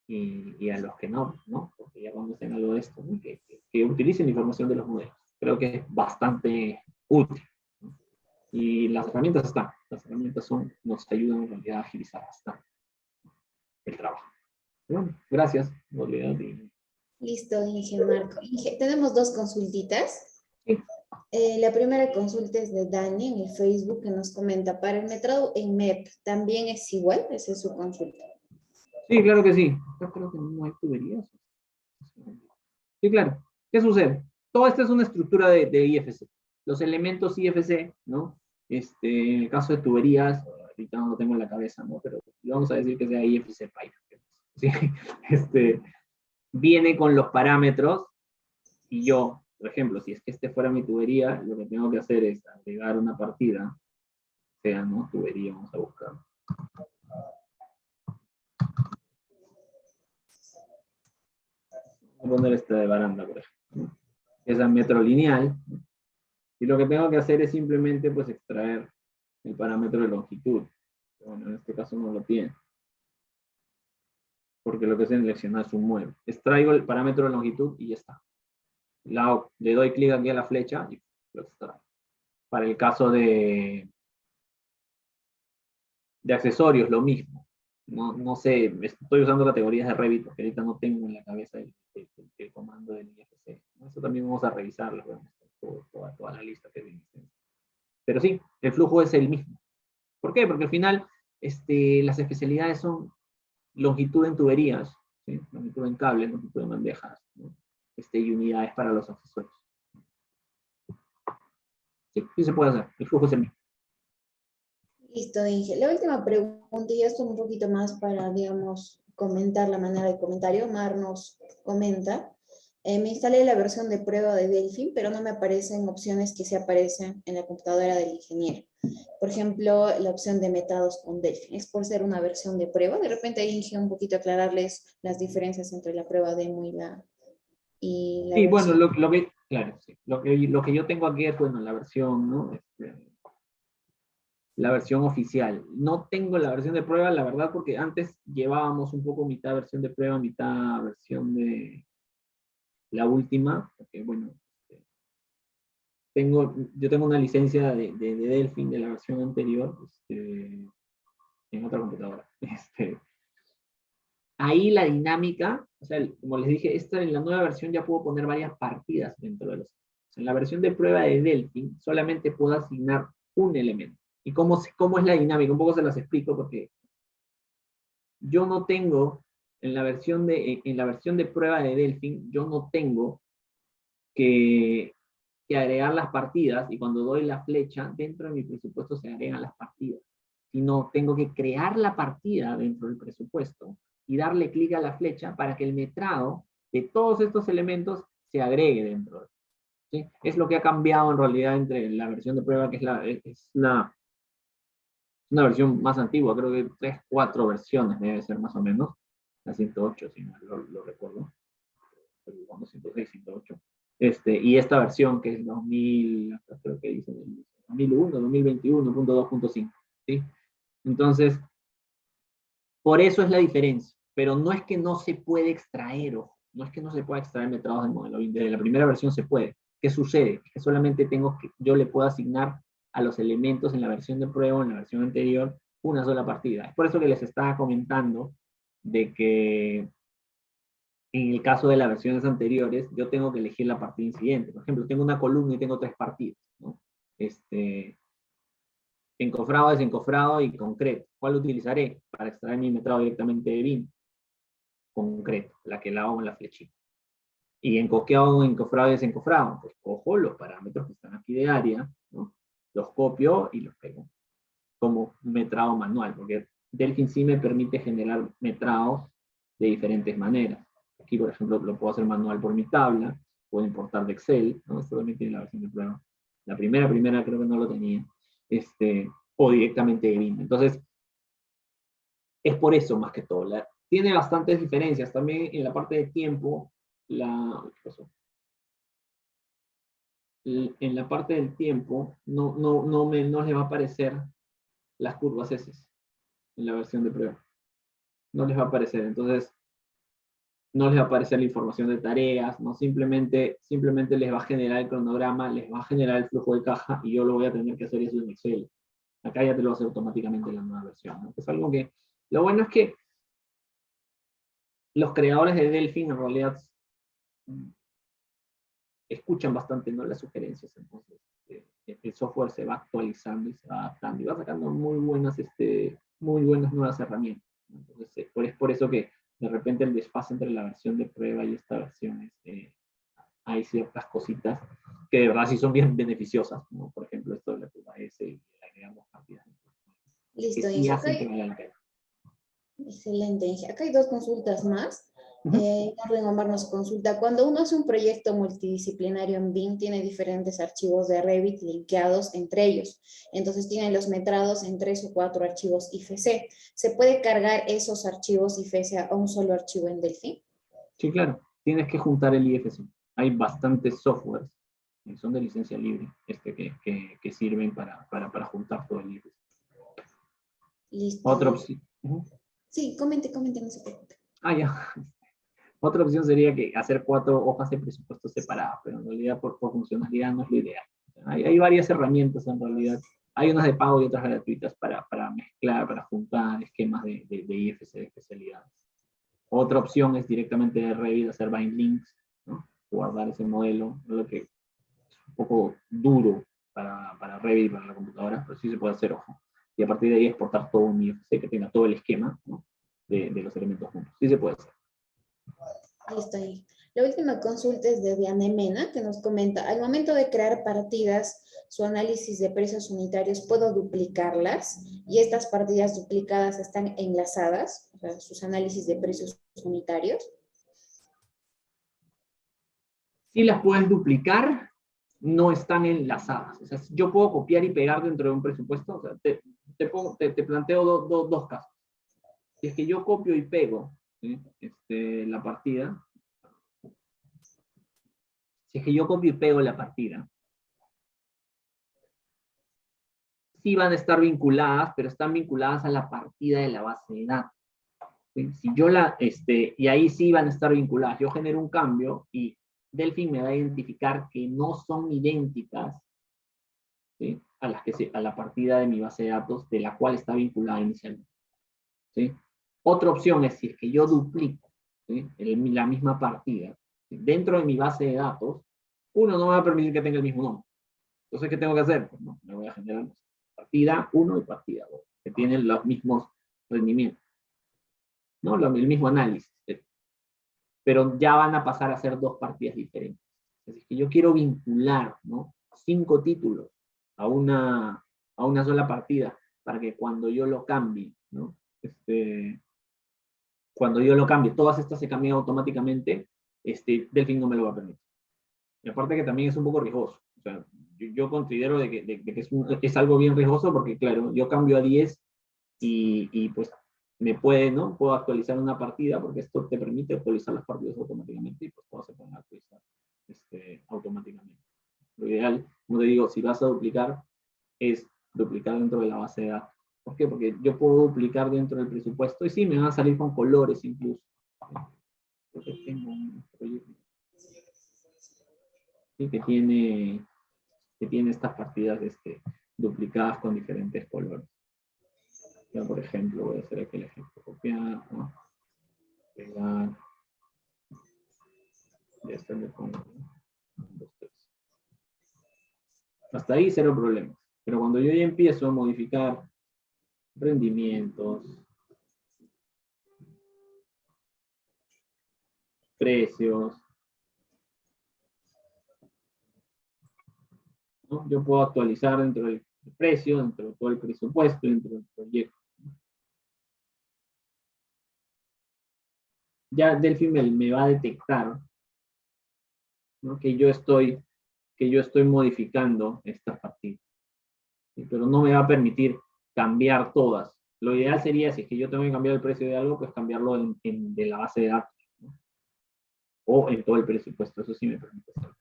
y a los que no, ¿no? Porque ya conocen algo de esto, ¿no?, que utilicen la información de los modelos. Creo que es bastante útil, ¿no? Y las herramientas nos ayudan en realidad a agilizar bastante el trabajo. Bueno, gracias, Listo, Inge Marco. Inge, tenemos dos consultitas. Sí. La primera consulta es de Dani en el Facebook, que nos comenta, para el metrado en MEP, ¿también es igual? Esa es su consulta. Sí, claro que sí. Yo creo que no hay tuberías. Sí, claro. ¿Qué sucede? Todo esto es una estructura de IFC. Los elementos IFC, ¿no? En el caso de tuberías, ahorita no lo tengo en la cabeza, ¿no? Pero vamos a decir que sea IFC pipe. ¿Sí? Viene con los parámetros y yo, por ejemplo, si es que fuera mi tubería, lo que tengo que hacer es agregar una partida, sea, ¿no?, tubería, vamos a buscar. Voy a poner esta de baranda, por ejemplo. Esa metro lineal. Y lo que tengo que hacer es simplemente pues extraer el parámetro de longitud. Bueno, en este caso no lo tiene. porque lo que se selecciona es un mueble. Extraigo el parámetro de longitud y ya está. Le doy clic aquí a la flecha y lo extraigo. Para el caso de accesorios, lo mismo. No sé, estoy usando categorías de Revit porque ahorita no tengo en la cabeza el comando del IFC. Eso también vamos a revisarlo, toda la lista que viene. Pero sí, el flujo es el mismo. ¿Por qué? Porque al final las especialidades son longitud en tuberías, ¿sí? Longitud en cables, longitud en bandejas, ¿no? Y unidades para los accesorios. Sí, sí se puede hacer, el flujo es el mismo. Listo, Inge. La última pregunta, y esto un poquito más para, digamos, comentar la manera de comentario. Mar nos comenta, me instalé la versión de prueba de Delphi, pero no me aparecen opciones que se aparecen en la computadora del ingeniero. Por ejemplo, la opción de metados con Delphi. ¿Es por ser una versión de prueba? De repente, Inge, un poquito aclararles las diferencias entre la prueba demo y la Sí, bueno, versión. claro, sí. Lo que yo tengo aquí es, bueno, la versión, ¿no? La versión oficial. No tengo la versión de prueba, la verdad, porque antes llevábamos un poco mitad versión de prueba, mitad versión de la última, porque bueno, yo tengo una licencia de Delphi de la versión anterior, en otra computadora. Ahí la dinámica, o sea, como les dije, en la nueva versión ya puedo poner varias partidas dentro de los. En la versión de prueba de Delphi solamente puedo asignar un elemento. ¿Y cómo es la dinámica? Un poco se las explico porque yo no tengo, en la versión de prueba de Delphi, yo no tengo que agregar las partidas y cuando doy la flecha, dentro de mi presupuesto se agregan las partidas. Sino tengo que crear la partida dentro del presupuesto y darle clic a la flecha para que el metrado de todos estos elementos se agregue dentro. ¿Sí? Es lo que ha cambiado en realidad entre la versión de prueba, que es una versión más antigua, creo que 3, 4 versiones debe ser más o menos, la 108, si no lo recuerdo, pero 106, 108. Y esta versión que es 2000, creo que dice 2001, 2021.2.5, ¿sí? Entonces, por eso es la diferencia, pero no es que no se puede extraer, ojo, no es que no se pueda extraer metrados del modelo, de la primera versión se puede. ¿Qué sucede? Que solamente yo le puedo asignar a los elementos en la versión de prueba, en la versión anterior, una sola partida. Es por eso que les estaba comentando de que en el caso de las versiones anteriores, yo tengo que elegir la partida incidente. Por ejemplo, tengo una columna y tengo 3 partidas, ¿no? Encofrado, desencofrado y concreto. ¿Cuál utilizaré para extraer mi metrado directamente de BIM? Concreto, la que la hago en la flechita. Y encosqueado, encofrado y desencofrado, pues cojo los parámetros que están aquí de área, ¿no? Los copio y los pego como metrado manual, porque Delphi sí me permite generar metrados de diferentes maneras. Aquí, por ejemplo, lo puedo hacer manual por mi tabla, puedo importar de Excel, ¿no? Esto también tiene la versión de prueba. La primera creo que no lo tenía. O directamente de BIM. Entonces, es por eso más que todo. Tiene bastantes diferencias. También en la parte de tiempo, ¿qué pasó? En la parte del tiempo, no les va a aparecer las curvas S en la versión de prueba. No les va a aparecer. Entonces, no les va a aparecer la información de tareas, ¿no? Simplemente les va a generar el cronograma, les va a generar el flujo de caja y yo lo voy a tener que hacer eso en Excel. Acá ya te lo hace automáticamente en la nueva versión, ¿no? Es algo que, lo bueno es que los creadores de Delphi en realidad escuchan bastante, ¿no?, las sugerencias. Entonces, el software se va actualizando y se va adaptando y va sacando muy buenas nuevas herramientas. Entonces, es por eso que de repente el desfase entre la versión de prueba y esta versión hay ciertas cositas que de verdad sí son bien beneficiosas, ¿no? Por ejemplo, esto de la curva S y le agregamos cantidades que Listo, sí Inge. Acá hacen que hay, valga la pena. excelente, Inge. Acá hay 2 consultas más. Uh-huh. Orden Omar nos consulta, cuando uno hace un proyecto multidisciplinario en BIM, tiene diferentes archivos de Revit linkeados entre ellos. Entonces tienen los metrados en 3 o 4 archivos IFC. ¿Se puede cargar esos archivos IFC a un solo archivo en Delphi? Sí, claro. Tienes que juntar el IFC. Hay bastantes softwares que son de licencia libre que sirven para juntar todo el IFC. Listo, Otra Inge. opción. Uh-huh. Sí, comente, no se preocupe. Ya. Otra opción sería que hacer 4 hojas de presupuesto separadas, pero en realidad por funcionalidad no es lo ideal. Hay varias herramientas en realidad. Hay unas de pago y otras gratuitas para mezclar, para juntar esquemas de IFC de especialidades. Otra opción es directamente de Revit hacer bind links, ¿no? Guardar ese modelo, lo que es un poco duro para Revit y para la computadora, pero sí se puede hacer, ojo. Y a partir de ahí exportar todo un IFC que tenga todo el esquema, ¿no? de los elementos juntos. Sí se puede hacer. Listo ahí. La última consulta es de Diana Mena, que nos comenta, al momento de crear partidas, su análisis de precios unitarios, ¿puedo duplicarlas? Y estas partidas duplicadas están enlazadas, o sea, sus análisis de precios unitarios. Si las puedes duplicar, no están enlazadas. O sea, yo puedo copiar y pegar dentro de un presupuesto. O sea, te planteo dos casos. Si es que yo copio y pego, ¿sí? La partida, si es que yo copio y pego la partida, sí van a estar vinculadas, pero están vinculadas a la partida de la base de datos. ¿Sí? Si yo y ahí sí van a estar vinculadas. Yo genero un cambio y Delphi me va a identificar que no son idénticas, ¿sí? a la partida de mi base de datos de la cual está vinculada inicialmente. ¿Sí? Otra opción es si es que yo duplico, ¿sí? la misma partida, ¿sí? dentro de mi base de datos, uno no me va a permitir que tenga el mismo nombre. Entonces, ¿qué tengo que hacer? Pues no, me voy a generar partida 1 y partida 2, que tienen los mismos rendimientos, ¿no? El mismo análisis, pero ya van a pasar a ser 2 partidas diferentes. Es que yo quiero vincular, ¿no? 5 títulos a una sola partida, para que cuando yo lo cambie, ¿no? Cuando yo lo cambie, todas estas se cambian automáticamente, Delphi no me lo va a permitir. Y aparte que también es un poco riesgoso. O sea, yo considero de que es algo bien riesgoso porque, claro, yo cambio a 10 y pues ¿no? Puedo actualizar una partida porque esto te permite actualizar las partidas automáticamente y pues todas se pueden actualizar automáticamente. Lo ideal, como te digo, si vas a duplicar, es duplicar dentro de la base de datos. ¿Por qué? Porque yo puedo duplicar dentro del presupuesto y sí, me van a salir con colores incluso. Porque tengo un proyecto ¿sí? que tiene estas partidas duplicadas con diferentes colores. Ya, por ejemplo, voy a hacer aquí el ejemplo, copiar, ¿no? Pegar, y esto le pongo 2, 3. Hasta ahí cero problemas. Pero cuando yo ya empiezo a modificar rendimientos, precios, ¿no? Yo puedo actualizar dentro del precio, dentro de todo el presupuesto, dentro del proyecto. Ya Delphi me va a detectar, ¿no? que yo estoy modificando esta partida. ¿Sí? Pero no me va a permitir cambiar todas. Lo ideal sería, si es que yo tengo que cambiar el precio de algo, pues cambiarlo de la base de datos, ¿no? O en todo el presupuesto. Eso sí me permite hacer.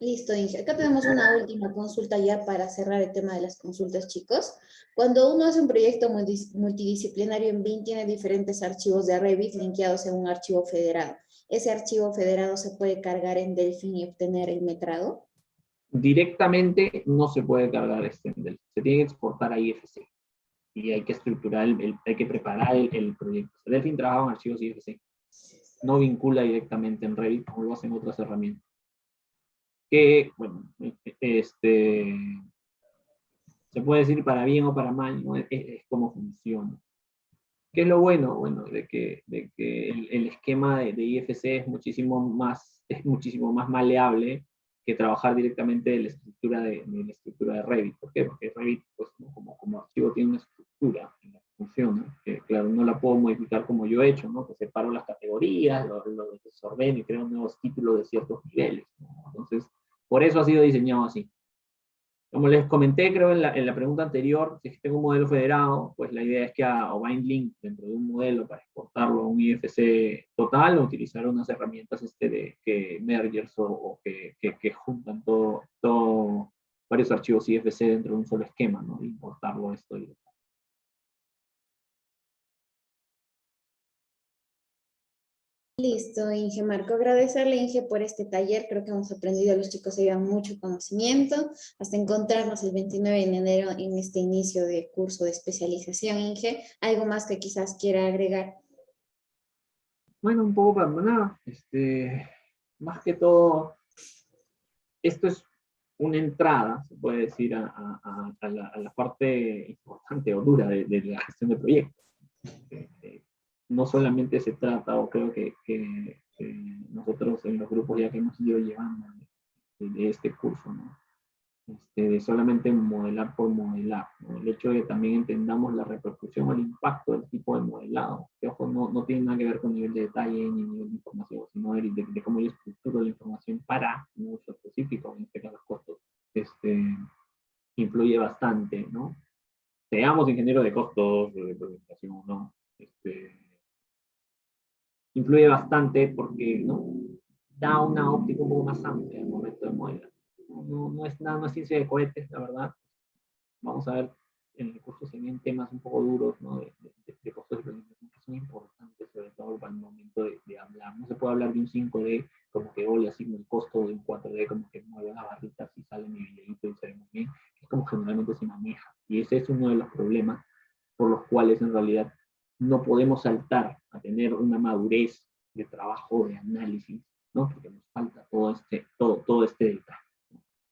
Listo, Inge. Acá tenemos una última consulta ya para cerrar el tema de las consultas, chicos. Cuando uno hace un proyecto multidisciplinario en BIM, tiene diferentes archivos de Revit linkeados en un archivo federado. ¿Ese archivo federado se puede cargar en Delfin y obtener el metrado? Directamente no se puede cargar Delphi. Se tiene que exportar a IFC. Y hay que estructurar, hay que preparar el proyecto. Delphi trabaja en archivos IFC. No vincula directamente en Revit como lo hacen otras herramientas. Que, bueno, se puede decir para bien o para mal, ¿no? Es como funciona. ¿Qué es lo bueno? Bueno, de que el esquema de IFC es muchísimo más maleable que trabajar directamente de la estructura de Revit. ¿Por qué? Porque Revit, pues, como archivo tiene una estructura en la que funciona, que claro, no la puedo modificar como yo he hecho, ¿no? Que separo las categorías, lo desordeno y creo nuevos títulos de ciertos niveles, ¿no? Entonces, por eso ha sido diseñado así. Como les comenté, creo, en la pregunta anterior, si es que tengo un modelo federado, pues la idea es que a bind link dentro de un modelo para exportarlo a un IFC total o utilizar unas herramientas que mergers o que juntan todo varios archivos IFC dentro de un solo esquema, ¿no? Importarlo esto y listo, Inge Marco. Agradecerle, Inge, por este taller. Creo que hemos aprendido, los chicos se llevan mucho conocimiento. Hasta encontrarnos el 29 de enero en este inicio de curso de especialización, Inge. ¿Algo más que quizás quiera agregar? bueno, un poco para nada. Más que todo, esto es una entrada, se puede decir, a la parte importante o dura de la gestión de proyectos. No solamente se trata, o creo que nosotros en los grupos ya que hemos ido llevando de este curso, ¿no? De solamente modelar por modelar, ¿no? El hecho de que también entendamos la repercusión o el impacto del tipo de modelado, que ojo, no tiene nada que ver con el nivel de detalle ni el nivel de información, sino de cómo yo estructuro la información para un uso específico, en este caso los costos, influye bastante, ¿no? Seamos ingenieros de costos, de presentación, ¿no? Influye bastante porque, ¿no? Da una óptica un poco más amplia al momento de modelar. No es nada, no es ciencia de cohetes, la verdad. Vamos a ver en el curso se vienen temas un poco duros, ¿no? De costos de presentación que son importantes, sobre todo para el momento de hablar. No se puede hablar de un 5D como que hoy asigno el costo de un 4D, como que muevo las barritas y sale mi videito y se ve muy bien. Es como generalmente se maneja. Y ese es uno de los problemas por los cuales en realidad no podemos saltar a tener una madurez de trabajo, de análisis, ¿no? Porque nos falta todo este detalle.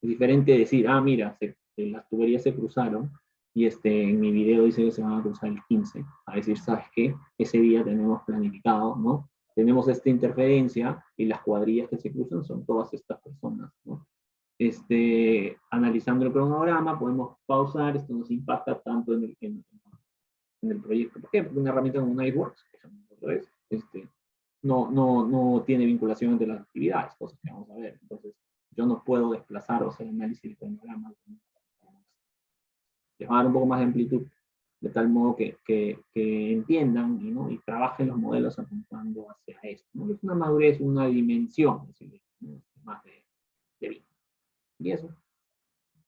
Es diferente decir, ah, mira, las tuberías se cruzaron y en mi video dice que se van a cruzar el 15. A decir, ¿sabes qué? Ese día tenemos planificado, ¿no? Tenemos esta interferencia y las cuadrillas que se cruzan son todas estas personas, ¿no? Analizando el cronograma, podemos pausar, esto nos impacta tanto en el proyecto. ¿Por qué? Porque una herramienta como Nightworks, no tiene vinculación entre las actividades, cosas que vamos a ver. Entonces, yo no puedo desplazar o hacer análisis de cronogramas. Les va a dar un poco más de amplitud, de tal modo que entiendan y trabajen los modelos apuntando hacia esto. ¿No? Es una madurez, una dimensión, ¿no? Más de vida. Y eso.